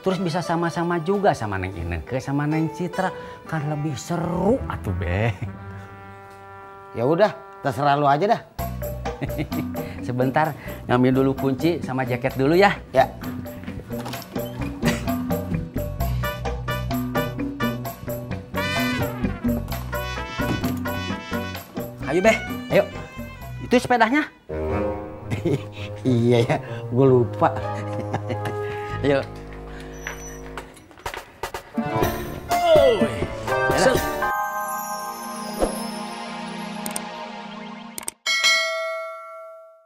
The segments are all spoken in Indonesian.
Terus bisa sama-sama juga sama Neng Ineke sama Neng Citra. Kan lebih seru atuh Be. Ya udah, terserah lu aja dah. Sebentar, ngambil dulu kunci sama jaket dulu ya. Ya. Ayo Be, ayo. Itu sepedanya. Iya ya, gue lupa. Ayo.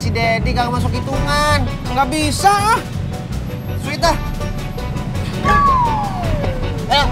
Si Dedi kagak masuk hitungan. Nggak bisa. Sweet ah. Ayo.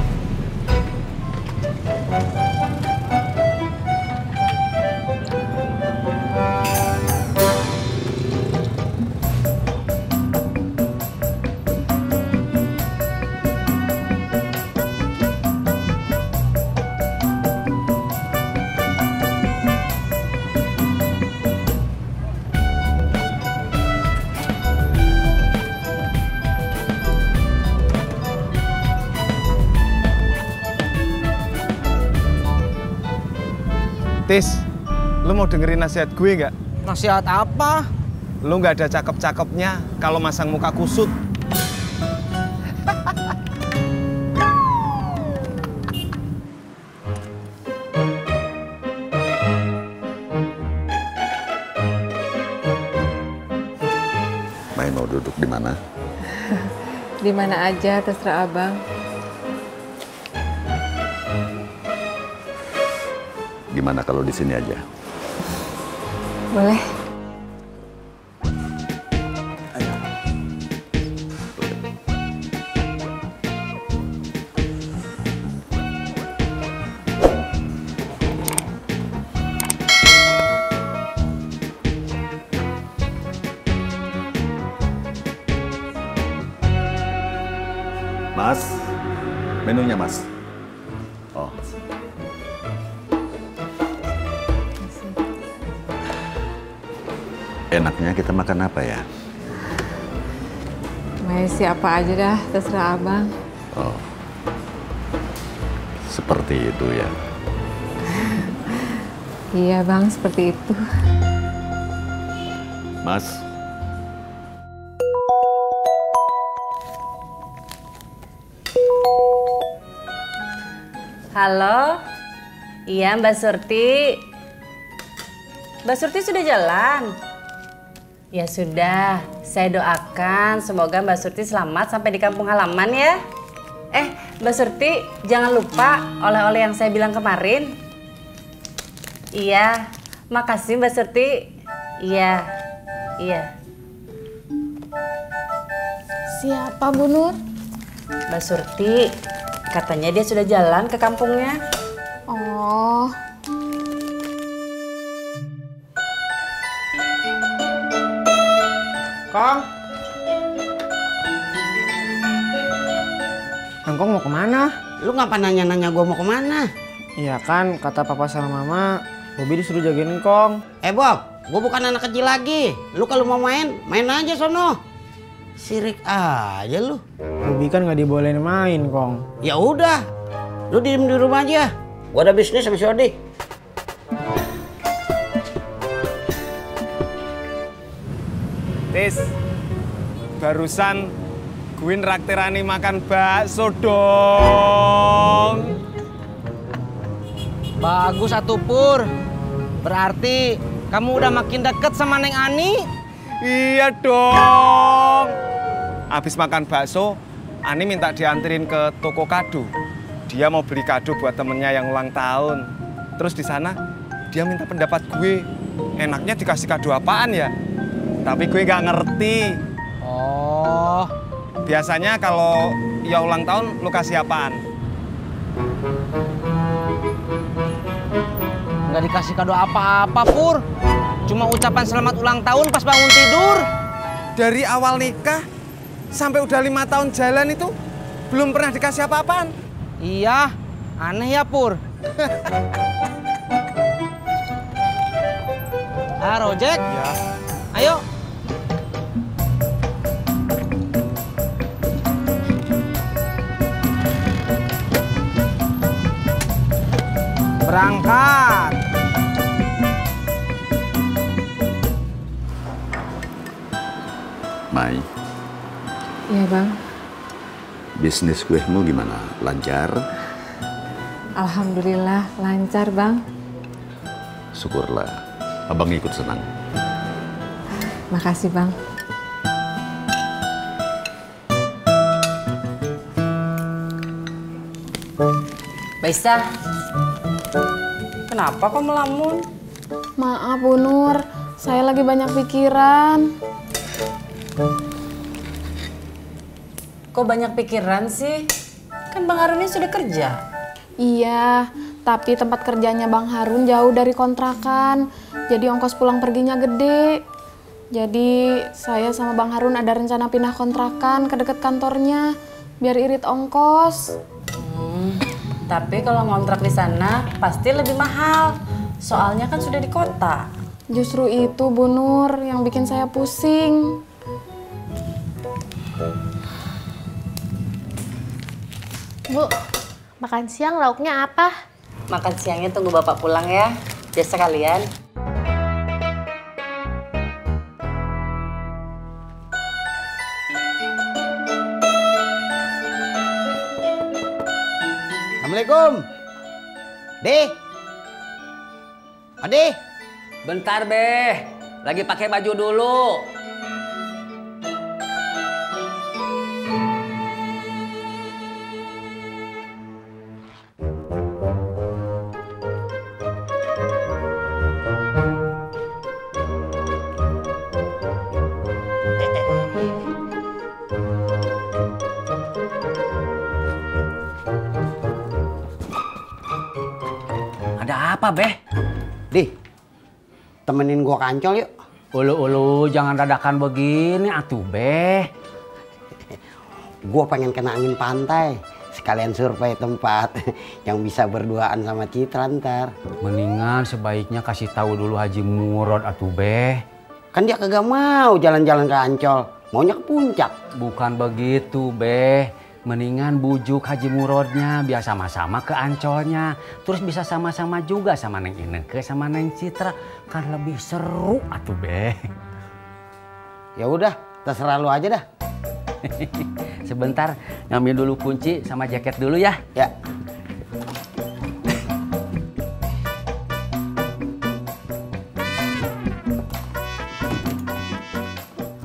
Tis, lu mau dengerin nasihat gue nggak? Nasihat apa? Lu nggak ada cakep-cakepnya kalau masang muka kusut. Mai mau duduk di mana? Di mana aja terserah abang. Gimana kalau di sini aja? Boleh. Mas, menunya Mas. Oh. Enaknya kita makan apa ya? Siapa aja dah, terserah abang. Oh, seperti itu ya. Iya bang, seperti itu. Mas. Halo, iya Mbak Surti. Mbak Surti sudah jalan? Ya sudah, saya doakan semoga Mbak Surti selamat sampai di kampung halaman ya. Mbak Surti, jangan lupa oleh-oleh yang saya bilang kemarin. Iya, makasih Mbak Surti. Iya, iya. Siapa Bu Nur? Mbak Surti, katanya dia sudah jalan ke kampungnya. Oh. Kong. Kang mau kemana? Lu ngapa nanya-nanya gue mau kemana? Iya kan, kata papa sama mama, Bobi disuruh jagain Kong. Bob, gue bukan anak kecil lagi. Lu kalau mau main, main aja sono. Sirik aja lu. Bobi kan nggak dibolehin main, Kong. Ya udah, lu diem di rumah aja. Gua ada bisnis sama si Odi. Tis, barusan gue nraktirani makan bakso dong. Bagus atuh Pur. Berarti kamu udah makin deket sama Neng Ani. Iya dong. Habis makan bakso, Ani minta dianterin ke toko kado. Dia mau beli kado buat temennya yang ulang tahun. Terus di sana dia minta pendapat gue. Enaknya dikasih kado apaan ya? Tapi gue nggak ngerti. Oh, Biasanya kalau ya ulang tahun lu kasih apaan? nggak dikasih kado apa-apa Pur. Cuma ucapan selamat ulang tahun pas bangun tidur. Dari awal nikah sampai udah 5 tahun jalan itu belum pernah dikasih apa-apaan. Iya, aneh ya Pur. Rojek. Ya. Ayo. Berangkat. Mai, Iya bang. bisnis kuehmu gimana? Lancar? Alhamdulillah lancar bang. Syukurlah. Abang ikut senang. Makasih bang. Baisa, kenapa kok melamun? Maaf Bu Nur, saya lagi banyak pikiran. Kok banyak pikiran sih? Kan Bang Harunnya sudah kerja. Iya, tapi tempat kerjanya Bang Harun jauh dari kontrakan. Jadi ongkos pulang perginya gede. Jadi saya sama Bang Harun ada rencana pindah kontrakan ke dekat kantornya biar irit ongkos. Tapi kalau ngontrak di sana pasti lebih mahal. Soalnya kan sudah di kota. Justru itu Bu Nur yang bikin saya pusing. Bu, makan siang lauknya apa? Makan siangnya tunggu Bapak pulang ya. Biasa kalian. Assalamualaikum. Deh. Ade. Bentar, Beh. Lagi pakai baju dulu. Ada apa, Beh? Dih. Temenin gua kancol yuk. Ulu-ulu jangan dadakan begini atuh, Beh. Gua pengen kena angin pantai. Sekalian survei tempat yang bisa berduaan sama Citra ntar. Mendingan sebaiknya kasih tahu dulu Haji Murod atuh, Beh. Kan dia kagak mau jalan-jalan ke Ancol. Maunya ke puncak. Bukan begitu, Beh. Mendingan bujuk Haji Murodnya biar sama-sama ke Ancolnya. Terus bisa sama-sama juga sama Neng Ineke sama Neng Citra. Kan lebih seru atuh, Beh. Ya udah, terserah lu aja dah. Sebentar, ngambil dulu kunci sama jaket dulu ya. Ya.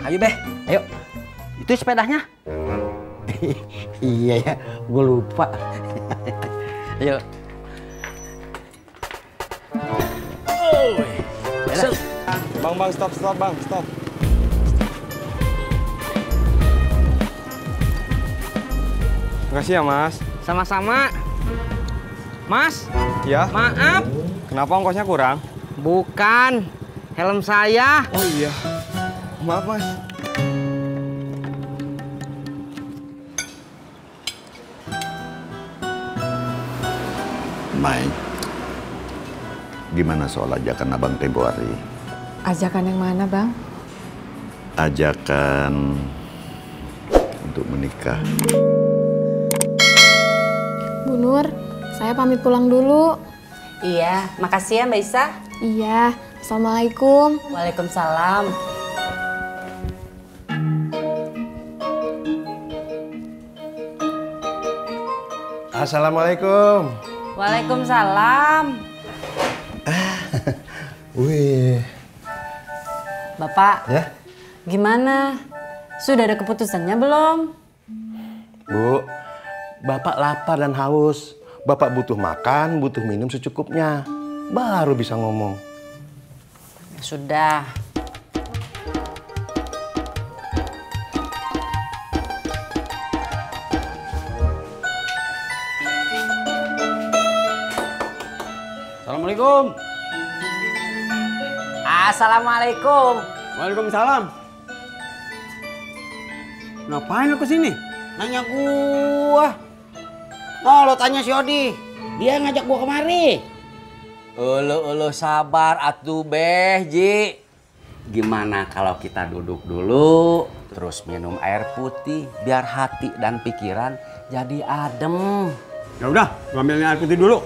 Ayo, Beh. Ayo. Itu sepedanya. Iya ya, gue lupa. Ayo. Bang, stop, Bang, stop. Makasih ya, Mas. Sama-sama. Mas, Ya, maaf. kenapa ongkosnya kurang? Bukan. Helm saya. Oh iya. Maaf, Mas. Mai, gimana soal ajakan abang tempo hari? Ajakan yang mana bang? Ajakan untuk menikah. Bu Nur, saya pamit pulang dulu. Iya, makasih ya Mbak Isa. Iya, Assalamualaikum. Waalaikumsalam. Assalamualaikum. Waalaikumsalam. Wih. Bapak, Ya, gimana? Sudah ada keputusannya belum? Bu. Bapak lapar dan haus. Bapak butuh makan, butuh minum secukupnya. Baru bisa ngomong. Sudah. Assalamualaikum. Assalamualaikum. Waalaikumsalam. Ngapain lu kesini? Nanya gua. Oh, lo tanya si Odi. Dia ngajak gua kemari. Ulu sabar atuh, Beh, Ji. Gimana kalau kita duduk dulu, terus minum air putih, biar hati dan pikiran jadi adem. Ya udah, gua ambilin air putih dulu.